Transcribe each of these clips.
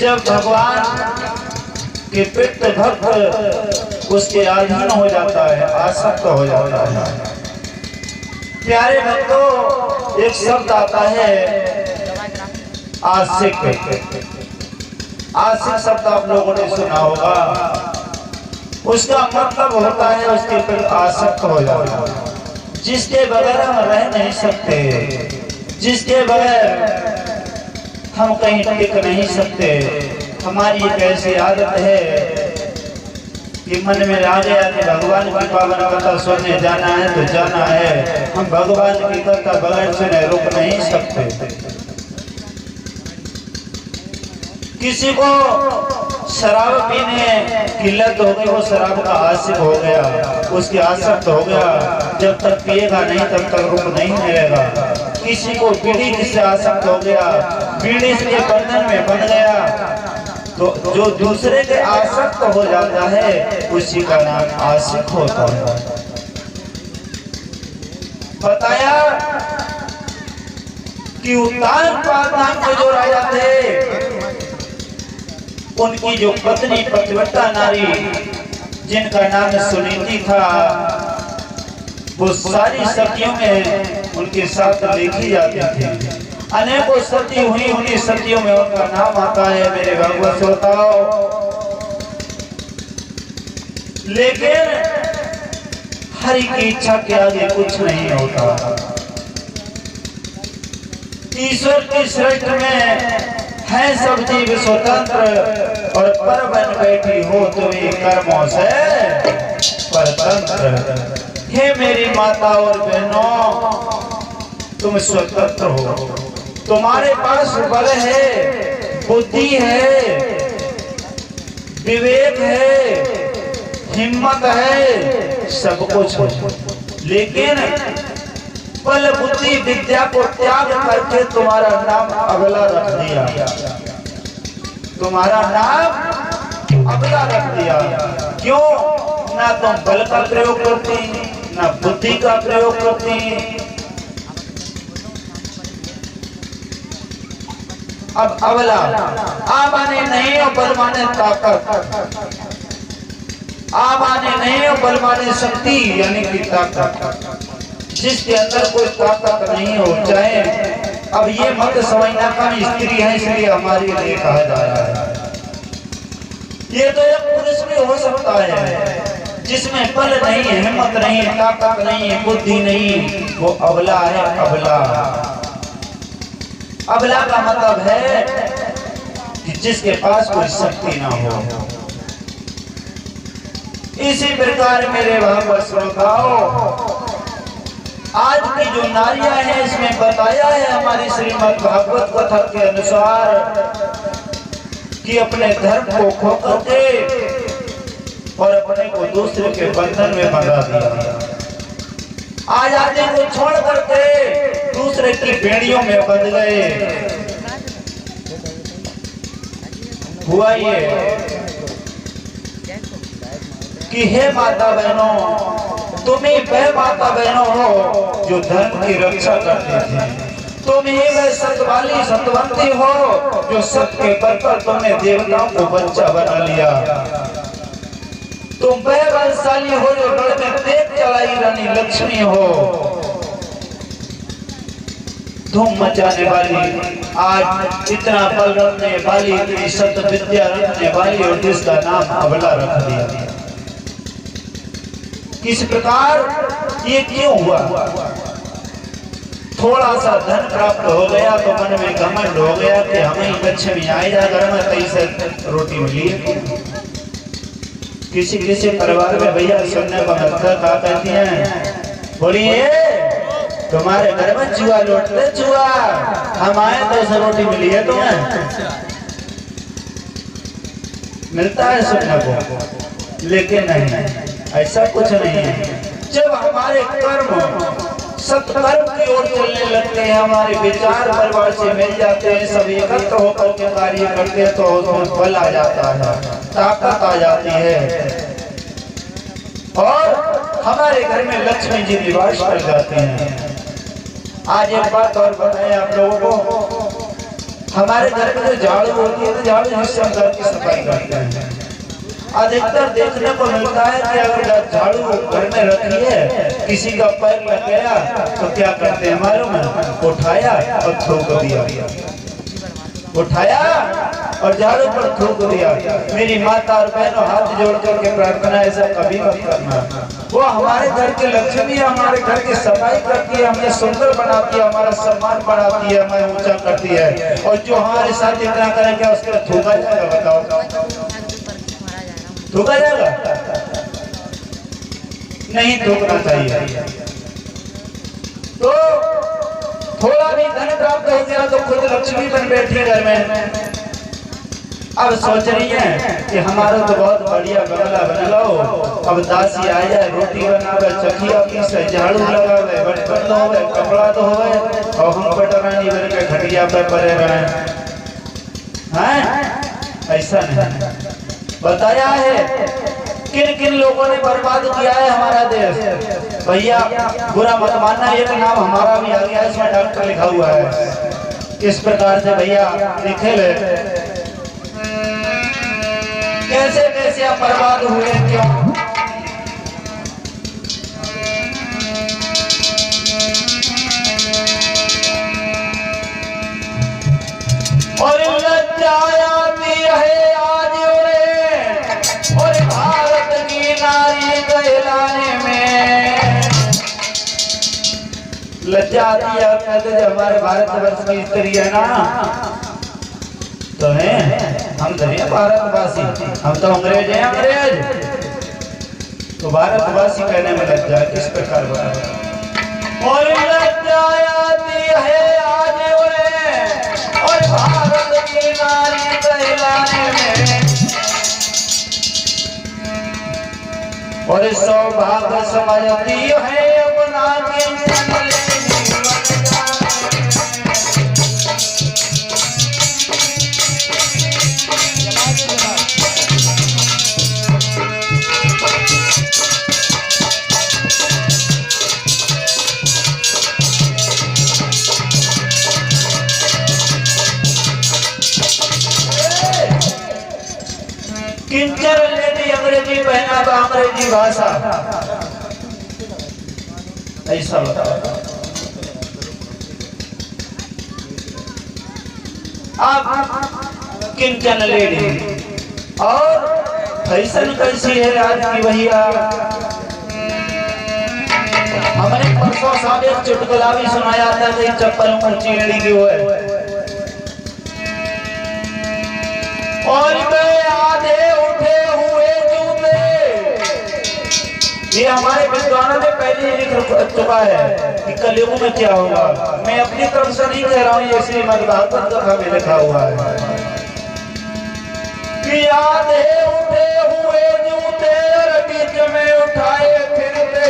जब भगवान के पितृ भक्त उसके अधीन हो जाता है, आसक्त हो जाता है। प्यारे भक्तों, एक शब्द आता है आशिक। आशिक शब्द आप लोगों ने सुना होगा। उसका मतलब होता है उसके प्रति आसक्त हो जाना, जिसके बगैर हम रह नहीं सकते, जिसके बगैर हम कहीं टिक नहीं सकते। हमारी एक ऐसी आदत है कि मन में आ गया कि भगवान की पावन कथा सुनने जाना है तो जाना है। हम भगवान की कथा बगैर सुने रुक नहीं सकते। किसी को शराब पीने की लत हो गई, वो शराब का आशिक हो गया, उसकी आसक्त हो गया। जब तक पिएगा नहीं तब तक रुक नहीं मिलेगा। किसी को बीड़ी से आसक्त हो गया, बीड़ी के बंधन में बन गया, तो जो दूसरे के आसक्त हो जाता है उसी का नाम आशिक होता है। बताया कि उत्तान नाम के जो राजा थे, उनकी जो पत्नी पतिव्रता नारी जिनका नाम सुनीति था, वो सारी सतियों में उनके साथ लिखी जाती थी। अनेकों सती हुई, उन्हीं सतियों में उनका नाम आता है मेरे भगवत श्रोताओं। लेकिन हरि की इच्छा के आगे कुछ नहीं होता। ईश्वर की सृष्टि में है सब जीव स्वतंत्र, और पर बन बैठी हो तुम्हें कर्मों से परतंत्र। हे मेरी माता और बहनों, तुम स्वतंत्र हो। तुम्हारे पास बल है, बुद्धि है, विवेक है, हिम्मत है, सब कुछ है। लेकिन बल बुद्धि विद्या को त्याग करके तुम्हारा नाम अबला रख दिया, तुम्हारा नाम अबला रख दिया। क्यों? ना तुम बल का प्रयोग करती, ना बुद्धि का प्रयोग करती। अब अबला, आ माने नहीं और बल माने ताकत, आ माने नहीं और बल माने शक्ति यानी कि ताकत। जिसके अंदर कोई ताकत नहीं हो जाए, अब ये मत समझना कि हम स्त्री हैं इसलिए हमारे लिए कहा जा रहा है। ये तो एक पुरुष भी हो सकता है जिसमें बल नहीं है, हिम्मत नहीं है, ताकत नहीं है, बुद्धि नहीं, वो अबला है। अबला, अबला का मतलब है कि जिसके पास कोई शक्ति ना हो। इसी प्रकार मेरे भागवत श्रोताओं, आज की जो नारियां हैं इसमें बताया है हमारी श्रीमद् भागवत कथा के अनुसार कि अपने धर्म को खो करके और अपने को दूसरे के बंधन में बंधा दिया, आजादी को छोड़ करके दूसरे की बेड़ियों में बंध गए। हुआ ये कि हे माता बहनों, तुम ही वह माता बहनों हो जो धर्म की रक्षा करती थी। तुम ही वह सतवाली सतवंती हो जो सत्य के बल पर तुमने देवताओं को बच्चा बना लिया। तुम वह बलशाली हो जो गढ़ में तेज चलाई रानी लक्ष्मी हो। धूम मचाने वाली, आज इतना बल रखने वाली, इतनी सत विद्या रखने वाली, और जिसका नाम अबला रख दिया। किस प्रकार ये क्यों हुआ? थोड़ा सा धन प्राप्त हो गया तो मन में घमंड हो गया कि हमें लक्ष्मी आई जा, घर में 23 रोटी मिली है। किसी किसी परिवार में भैया सुनने को मिलता, कहा कहती हैं, बोलिए तुम्हारे घर में चूहा लौटते, चूहा हम आए तो 200 रोटी मिली है तुम्हें। मिलता है सुनने को, लेकिन नहीं, ऐसा कुछ नहीं है। जब हमारे कर्म सत्कर्म की ओर चलने लगते हैं, हमारे विचार परिवार से मिल जाते हैं, सब एकत्र होकर के कार्य करते हैं, तो उसमें बल आ जाता है, ताकत आ जाती है, और हमारे घर में लक्ष्मी जी निवास कर जाते हैं। आज एक बात और बताएं आप लोगों को हमारे घर में जो झाड़ू होती है ना, झाड़ू जिससे हम घर की सफाई करते हैं, अधिकतर देखने को मिलता है कि अगर झाड़ू घर में रखी है, किसी का पैर लग गया तो क्या करते हैं मालूम है? उठाया और थूक दिया, उठाया और झाड़ू पर थूक दिया। मेरी माता और बहनों, हाथ जोड़ करके प्रार्थना, ऐसा कभी मत करना। वो हमारे घर के लक्ष्मी है, हमारे घर की सफाई करती है, हमें सुंदर बनाती है, हमारा सम्मान बढ़ाती है, हमें ऊंचा करती है। और जो हमारे साथ इतना करेंगे उसको थूका जाएगा? बताओ, थूका जाएगा? नहीं थूकना चाहिए। तो थोड़ा भी धन प्राप्त हो गया तो खुद लक्ष्मी बन बैठी घर में। अब सोच रही है कि हमारा तो बहुत बढ़िया बंगला बन लो, अब दासी आ जाए, रोटी बनावे, चखिया पीसे, झाड़ू लगावे, बर्तन धोवे, कपड़ा धोवे, और हम पटरानी बन के खटिया पे पड़े रहे हैं। ऐसा नहीं, बताया है किन किन लोगों ने बर्बाद किया है हमारा देश। भैया बुरा मत मानना, एक नाम हमारा भी आ गया, इसमें डॉक्टर लिखा हुआ है। इस प्रकार से भैया लिखे ले, कैसे कैसे आप बर्बाद हुए, क्यों? और लज्जा आती है आज और भारत की नारी कहलाने में लज्जा आती है। तो जब हमारे भारतवर्ष की स्त्री है ना, तो है हम तो नहीं भारतवासी, हम तो अंग्रेज हैं, अंग्रेज। तो भारतवासी कहने में लज्जा किस प्रकार बता? और लज्जा आती है आज और भारत की नारी कहलाने में, और सौभाग्य समझती है अपना किंचन लेडी, अंग्रेजी पहनावा, अंग्रेजी भाषा, ऐसा बताओ। आप किंचन लेडी और फैशन कैसी है आज की भैया? हमने परसों साहब एक चुटकुला भी सुनाया था कि चप्पल ऊंची लड़ी की वो है, और आधे उठे हुए जूते। ये हमारे विद्वानों ने पहले ही लिख चुका है कि कलयुग में क्या होगा। मैं अपनी तरफ से नहीं कह रहा हूँ, ये श्रीमद्भागवत कथा में लिखा हुआ है कि आधे उठे हुए जूते बीच में उठाए फिरते,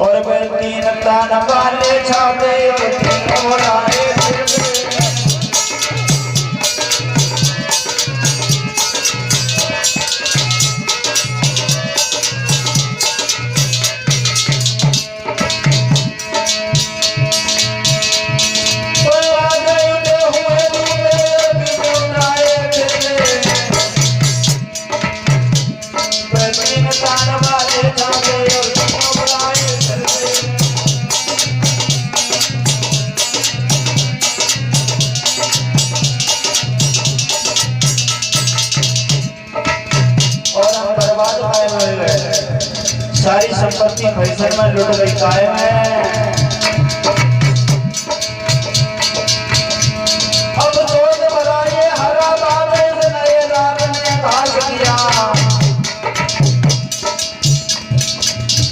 और तीन तान वाले छाते उड़ाए फिरते। सारी संपत्ति फैशन में लुट गई, कायम है। अब सोच बनाइए हरा बाबे से नए राग ने घास किया।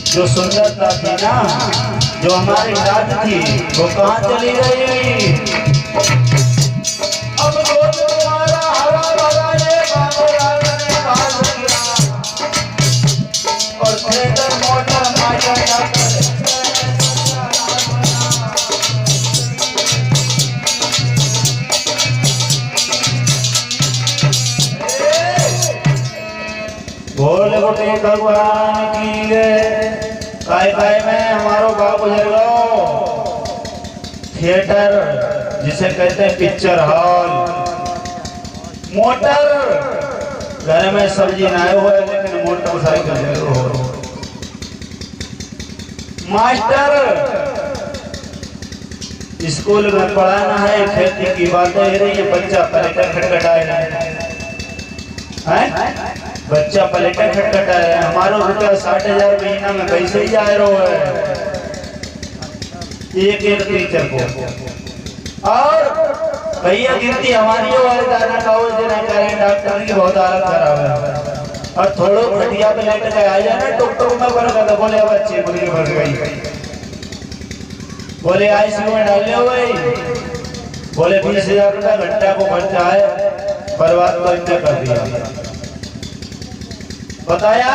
जो सुंदरता थी ना, जो हमारी राज थी, वो कहाँ चली गई? अब सोच तुम्हारा हरा भरा ये बाबू राग ने घास किया, और थिएटर मोटर माया बोले गोटे भगवान की जय। काय काय में हमारो बाप गुजर गो, थिएटर जिसे कहते हैं पिक्चर हॉल, मोटर, घर में सब्जी ना हो लेकिन मोटरसाइकिल जरूर हो, मास्टर स्कूल में पढ़ाना है, खेती की बातें हो रही है, बच्चा पलटा खटखटाए है, बच्चा पलटा खटखटाए, हमारा रुपया 60,000 महीना में कैसे ही जा रहा है एक टीचर को। और भैया गिनती हमारी वालदाना का डॉक्टर की बहुत हालत खराब है, और थोड़ो खटिया पे लेट के आ जाए ना टुक में भर कर बोले बच्चे मुर्गी भर गई, बोले आईसीयू में डालने हो गई, बोले 20,000 रुपया घंटा को खर्चा है, बर्बाद तो इतना कर दिया। बताया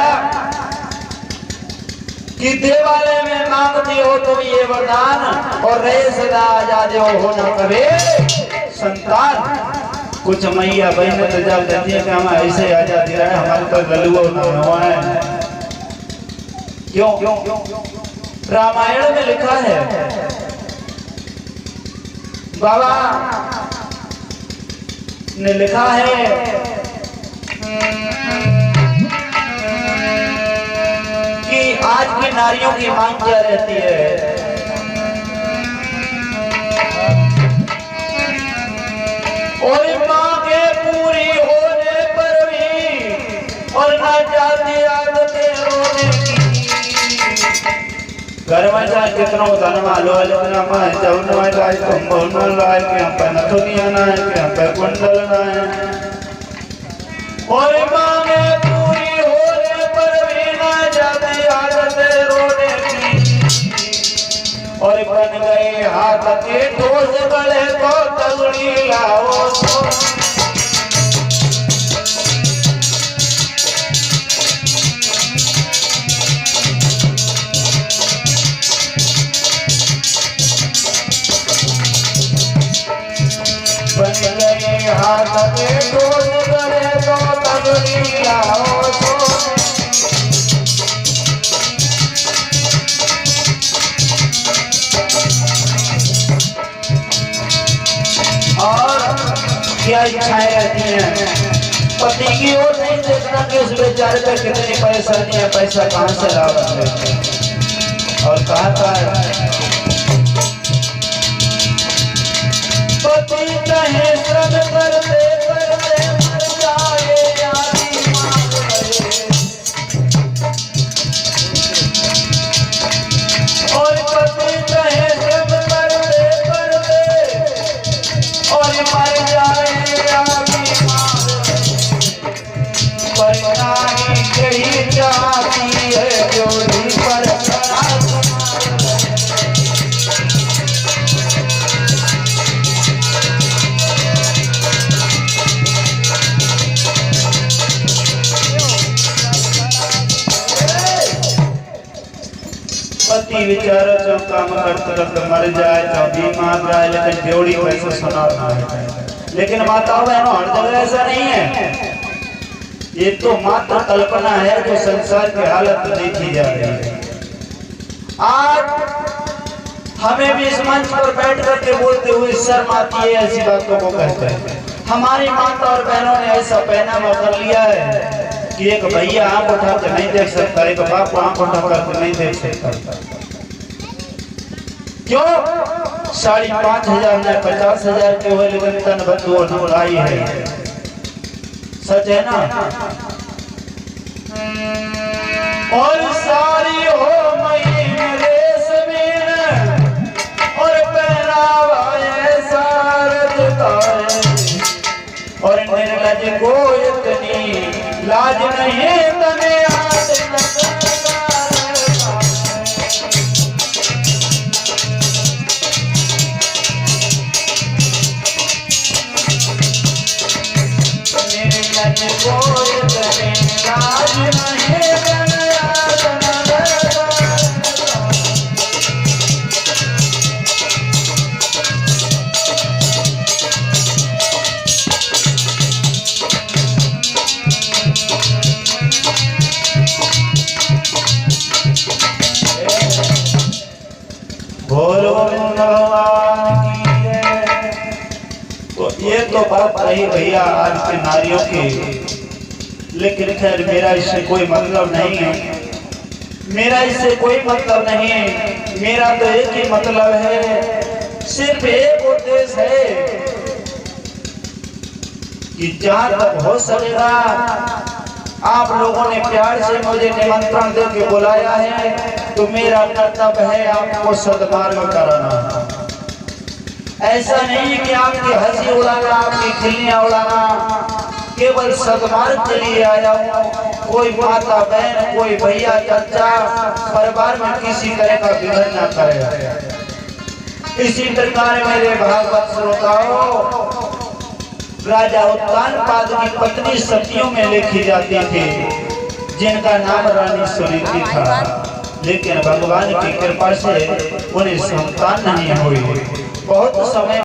कि देवालय में मांगती हो तुम ये वरदान, और रहे सदा आजाद हो न कभी संतान। कुछ मैया बहन तो जब कहती है कि हम ऐसे आजादी रहे, हमारे तो गलुओ न हुआ है। क्यों? रामायण में लिखा है, बाबा ने लिखा है कि आज की नारियों की मांग क्या रहती है, और मांगे पूरी होने पर भी और ना जाती आदतें रोने की। घर में चाहे कितना धन वालो लेकिन मैं जब मैं लाए तो बहुन लाए कि हम पे नथुनिया ना है कि हम पे कुंडल ना है, और मांगे पूरी होने पर भी ना जाती आदतें रोने की। और बन गए हाथ के ठोस गले तो तगड़ी लाओ तो। बन गए हाथ के ठोस गले तो तगड़ी लाओ तो। और क्या इच्छाएं रहती हैं, पति की ओर नहीं देखना कि उस बेचारे पे कितने पैसा दिए, पैसा कहाँ से ला रहे और कहाँ का है। पति चाहे श्रम करते करते मर जाए यारी मांग रहे, और पति चाहे श्रम करते करते और मर जाए यारी मांग रहे, पर नारी यही चाहती है जोड़ी पर पति बेचारा जो काम करते करते मर जाए तो बीमार जाए, लेकिन जोड़ी कैसे सुनाना है। लेकिन माताओं बहनों हर जगह ऐसा नहीं है, ये तो मात्र कल्पना है जो संसार की हालत देखी जा रही है। आज हमें भी इस मंच पर बैठ करके बोलते हुए शर्म आती है, ऐसी बातों को कहते हैं। हमारी माता और बहनों ने ऐसा पहनावा कर लिया है कि एक भैया आंख उठा कर नहीं देख सकता, एक बाप आंख उठा कर नहीं देख सकता। क्यों? 5,500 ने 50,000 के हुए, लेकिन तन बंधुओं ढुलाई है। सच है ना? और सारी हो मई रेशमीन और पहनावा ऐसा रचता है, और निर्लज को इतनी लाज नहीं तने आज निर्लज को इतनी लाज नहीं तने आज बोलो भगवान ये तो बात रही भैया आज के नारियों की, लेकिन खैर मेरा इससे कोई मतलब नहीं है, मेरा इससे कोई मतलब नहीं है। मेरा तो एक ही मतलब है, सिर्फ एक उद्देश्य है कि जहां तक हो सकेगा आप लोगों ने प्यार से मुझे निमंत्रण देकर बुलाया है, तो मेरा कर्तव्य है आपको सद्मार्ग कराना। ऐसा नहीं कि आपकी हंसी उड़ाना, आपकी खिल्लियां उड़ाना, केवल सद्मार्ग के लिए आया हूँ। कोई माता बहन, कोई भैया चाचा परिवार में किसी तरह का विघटन न करे। इसी प्रकार मेरे भागवत श्रोताओं, राजा उत्तानपाद की पत्नी सतियों में लिखी जाती थी, जिनका नाम रानी सुनीति था, लेकिन भगवान की कृपा से उन्हें संतान नहीं हुई। बहुत समय